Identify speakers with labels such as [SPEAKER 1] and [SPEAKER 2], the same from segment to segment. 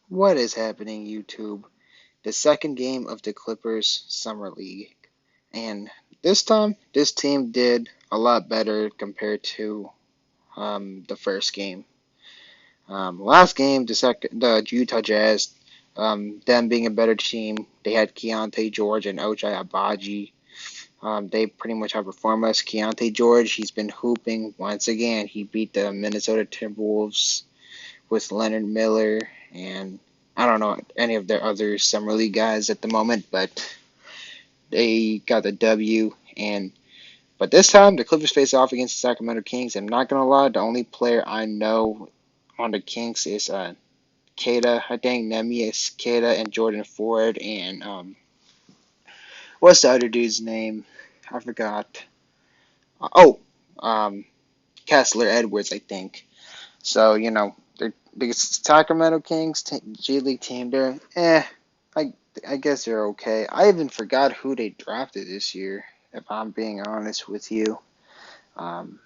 [SPEAKER 1] What is happening, YouTube? The second game of the Clippers Summer League. And this time, this team did a lot better compared to the first game. Last game, the Utah Jazz, them being a better team, they had Keontae George and Ochai Agbaji. They pretty much outperformed us. Keontae George, he's been hooping once again. He beat the Minnesota Timberwolves with Leonard Miller and I don't know any of their other summer league guys at the moment, but they got the W. And but this time the Clippers face off against the Sacramento Kings. I'm not gonna lie, the only player I know on the Kings is Kata. I think Nemius Kata and Jordan Ford and what's the other dude's name? I forgot. Oh, um, Kessler Edwards, I think. So the Sacramento Kings G League team, I I guess they're okay. I even forgot who they drafted this year. If I'm being honest with you, um,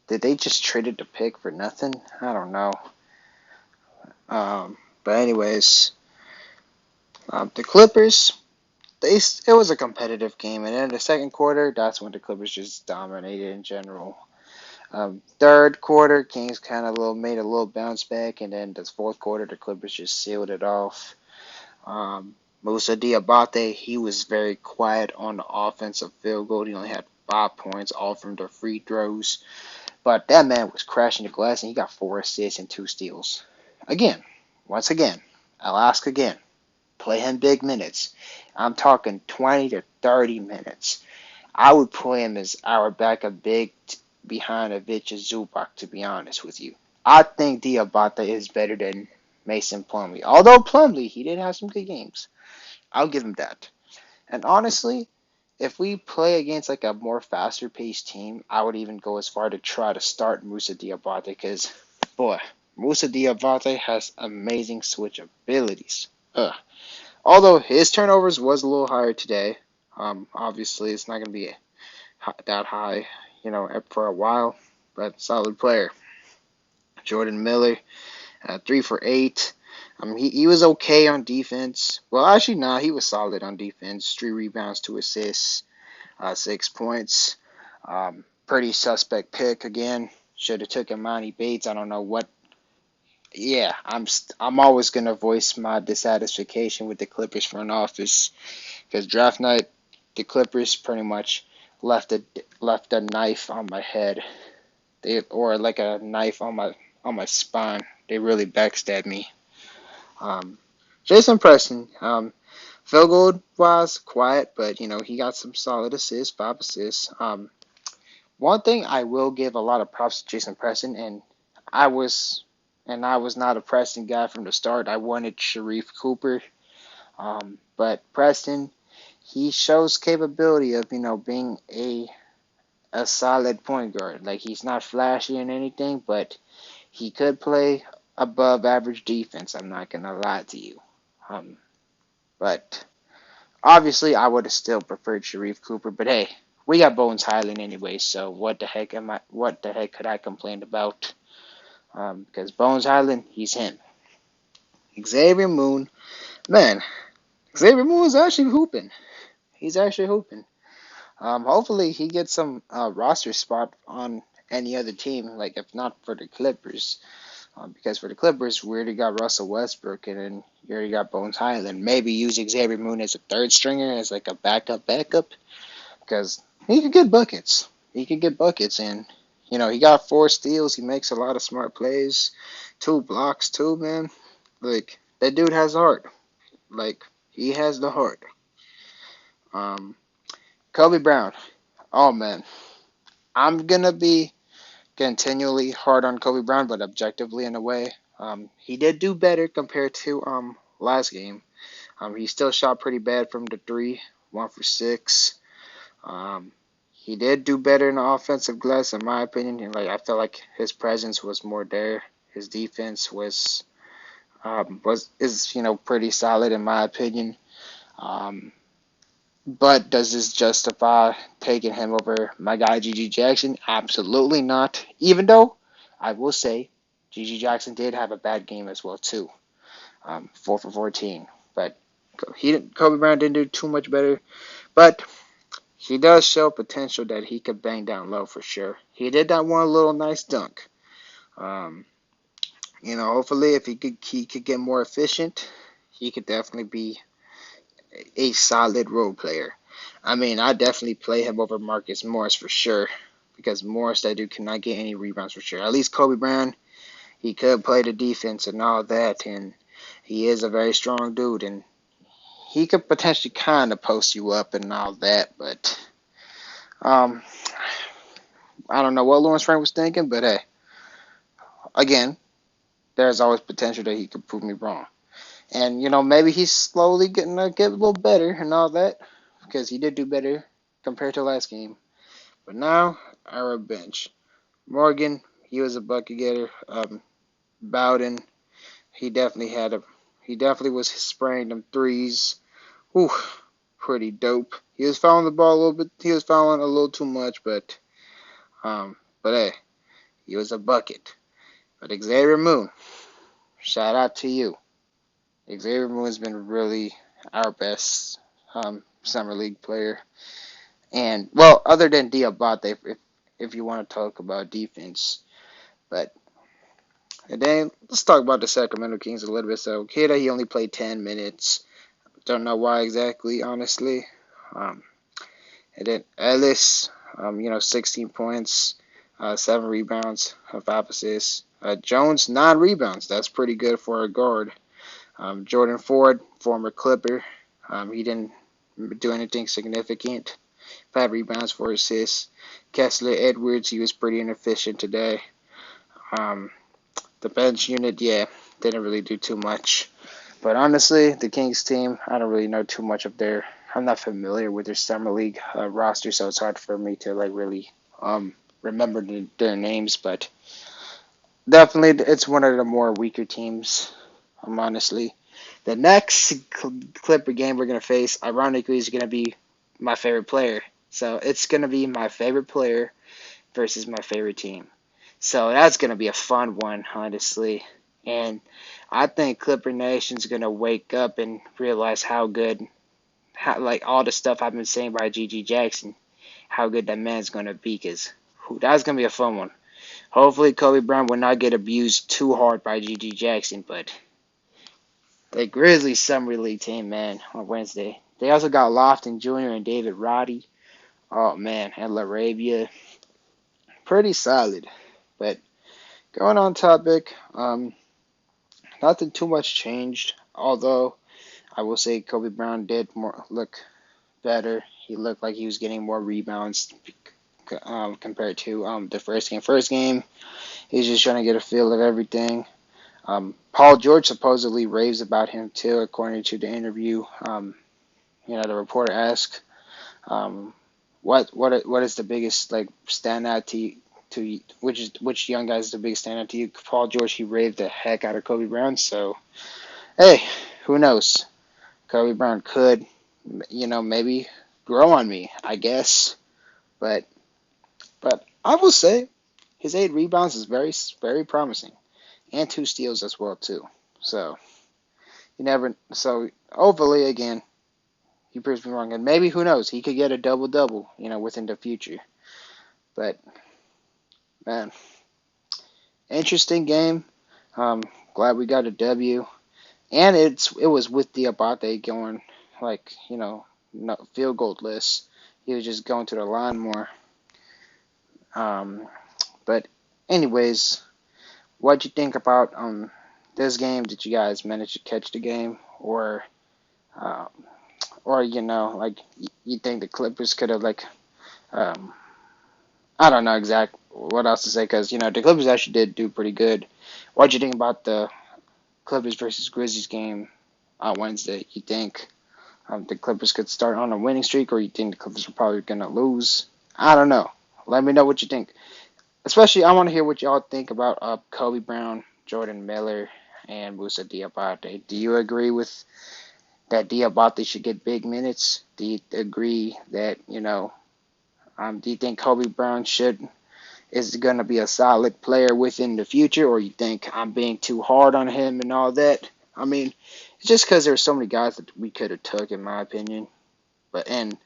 [SPEAKER 1] did they just traded the pick for nothing? I don't know. But anyways, the Clippers. It was a competitive game, and in the second quarter, that's when the Clippers just dominated in general. Third quarter, Kings kind of made a little bounce back, and then the fourth quarter, the Clippers just sealed it off. Musa Diabate, he was very quiet on the offensive field goal. He only had 5 points, all from the free throws. But that man was crashing the glass, and he got 4 assists and 2 steals. Again, once again, I'll ask again. Play him big minutes. I'm talking 20 to 30 minutes. I would play him as our backup big behind Ivica Zubac, to be honest with you. I think Diabate is better than Mason Plumlee. Although Plumlee, he did have some good games. I'll give him that. And honestly, if we play against like a more faster paced team, I would even go as far to try to start Musa Diabate because, boy, Musa Diabate has amazing switch abilities. Ugh. Although his turnovers was a little higher today, obviously it's not going to be that high, for a while, but solid player. Jordan Miller, 3 for 8. He was okay on defense. Well, actually, no, he was solid on defense. 3 rebounds, 2 assists, 6 points. Pretty suspect pick again. Should have took Imani Bates. I don't know what. Yeah, I'm always gonna voice my dissatisfaction with the Clippers front office because draft night, the Clippers pretty much left a left a knife on my head. Or like a knife on my spine. They really backstabbed me. Um, Jason Preston, field goal was quiet, but he got some solid assists, 5 assists. One thing I will give a lot of props to Jason Preston, I was I was not a Preston guy from the start. I wanted Sharif Cooper, but Preston, he shows capability of being a solid point guard. Like he's not flashy in anything, but he could play above average defense. I'm not gonna lie to you. Um, but obviously, I would have still preferred Sharif Cooper. But hey, we got Bones Highland anyway, so what the heck am I? What the heck could I complain about? Because Bones Highland, he's him. Xavier Moon, man, Xavier Moon is actually hooping. He's actually hooping. Hopefully he gets some roster spot on any other team. Like if not for the Clippers, because for the Clippers we already got Russell Westbrook and then you already got Bones Highland. Maybe use Xavier Moon as a third stringer as like a backup because he could get buckets. He could get buckets and he got 4 steals. He makes a lot of smart plays, 2 blocks too, man. Like that dude has heart. Like he has the heart. Um, Kobe Brown. Oh man, I'm gonna be continually hard on Kobe Brown, but objectively in a way. He did do better compared to last game. He still shot pretty bad from the three, 1 for 6. Um, he did do better in the offensive glass, in my opinion. And, like I felt like his presence was more there. His defense was is pretty solid in my opinion. Um, but does this justify taking him over my guy GG Jackson? Absolutely not. Even though I will say GG Jackson did have a bad game as well too. 4 for 14. But Kobe Bryant didn't do too much better. But he does show potential that he could bang down low for sure. He did that one little nice dunk. Um, hopefully if he could get more efficient, he could definitely be a solid role player. I mean, I definitely play him over Marcus Morris for sure because Morris, that dude, cannot get any rebounds for sure. At least Kobe Bryant, he could play the defense and all that, and he is a very strong dude, and he could potentially kind of post you up and all that, but um, I don't know what Lawrence Frank was thinking, but hey, again, there's always potential that he could prove me wrong. And, maybe he's slowly getting to get a little better and all that because he did do better compared to last game. But now, our bench. Morgan, he was a bucket getter. Bowden, he definitely was spraying them threes. Whew, pretty dope. He was fouling the ball a little bit. He was fouling a little too much, but hey, he was a bucket. But Xavier Moon, shout out to you. Xavier Moon has been really our best summer league player. And well, other than Diabate, if you want to talk about defense, but and then let's talk about the Sacramento Kings a little bit. So Kida, he only played 10 minutes. Don't know why exactly, honestly. Um, and then Ellis, 16 points, 7 rebounds, 5 assists. Jones, 9 rebounds. That's pretty good for a guard. Jordan Ford, former Clipper, he didn't do anything significant. 5 rebounds, 4 assists. Kessler Edwards, he was pretty inefficient today. Um, the bench unit, yeah, didn't really do too much. But honestly, the Kings team, I don't really know too much of their. I'm not familiar with their summer league roster, so it's hard for me to really remember their names. But definitely, it's one of the more weaker teams. Honestly, the next Clipper game we're gonna face, ironically, is gonna be my favorite player. So it's gonna be my favorite player versus my favorite team. So that's going to be a fun one, honestly. And I think Clipper Nation's going to wake up and realize how good, like all the stuff I've been saying about GG Jackson, how good that man's going to be. Because that's going to be a fun one. Hopefully, Kobe Bryant will not get abused too hard by GG Jackson. But the Grizzlies Summer League team, man, on Wednesday. They also got Lofton Jr. and David Roddy. Oh, man, and LaRabia. Pretty solid. But going on topic, nothing too much changed. Although I will say Kobe Bryant did look better. He looked like he was getting more rebounds compared to the first game. First game, he's just trying to get a feel of everything. Paul George supposedly raves about him too, according to the interview. The reporter asked, "What is the biggest standout to which young guy is the biggest standout to you?" Paul George, he raved the heck out of Kobe Bryant. So hey, who knows? Kobe Bryant could, maybe grow on me, I guess. But I will say his 8 rebounds is very very promising, and 2 steals as well too. So you never. So hopefully again he proves me wrong, and maybe who knows, he could get a double double, within the future. But man, interesting game. Um, Glad we got a W, and it was with Diabate going no field goal list. He was just going to the line more. But anyways, what'd you think about this game? Did you guys manage to catch the game, um, or you think the Clippers could have um, I don't know exact what else to say because the Clippers actually did do pretty good. What'd you think about the Clippers versus Grizzlies game on Wednesday? You think the Clippers could start on a winning streak, or you think the Clippers are probably gonna lose? I don't know. Let me know what you think. Especially, I want to hear what y'all think about Kobe Brown, Jordan Miller, and Musa Diabate. Do you agree with that Diabate should get big minutes? Do you agree that do you think Kobe Brown is going to be a solid player within the future, or you think I'm being too hard on him and all that? I mean, it's just because there's so many guys that we could have took, in my opinion. And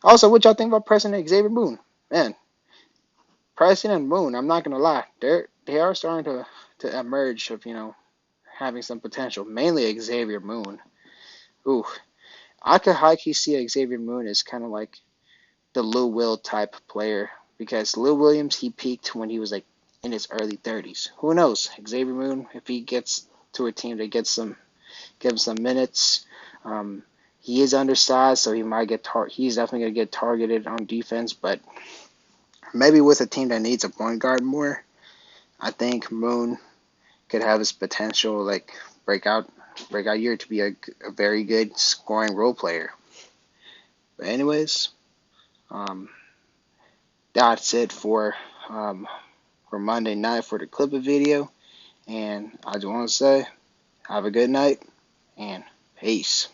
[SPEAKER 1] also, what y'all think about President Xavier Moon? Man, President Moon, I'm not gonna lie, they are starting to emerge of having some potential. Mainly Xavier Moon. Ooh, I could high key see Xavier Moon as kind of like the Lou Will type player because Lou Williams he peaked when he was like in his early 30s. Who knows? Xavier Moon, if he gets to a team that gets some give him some minutes. Um, he is undersized, so he might he's definitely gonna get targeted on defense. But maybe with a team that needs a point guard more, I think Moon could have his potential like breakout breakout year to be a very good scoring role player. But anyways, um, that's it for Monday night for the Clipper video. And I just want to say, have a good night and peace.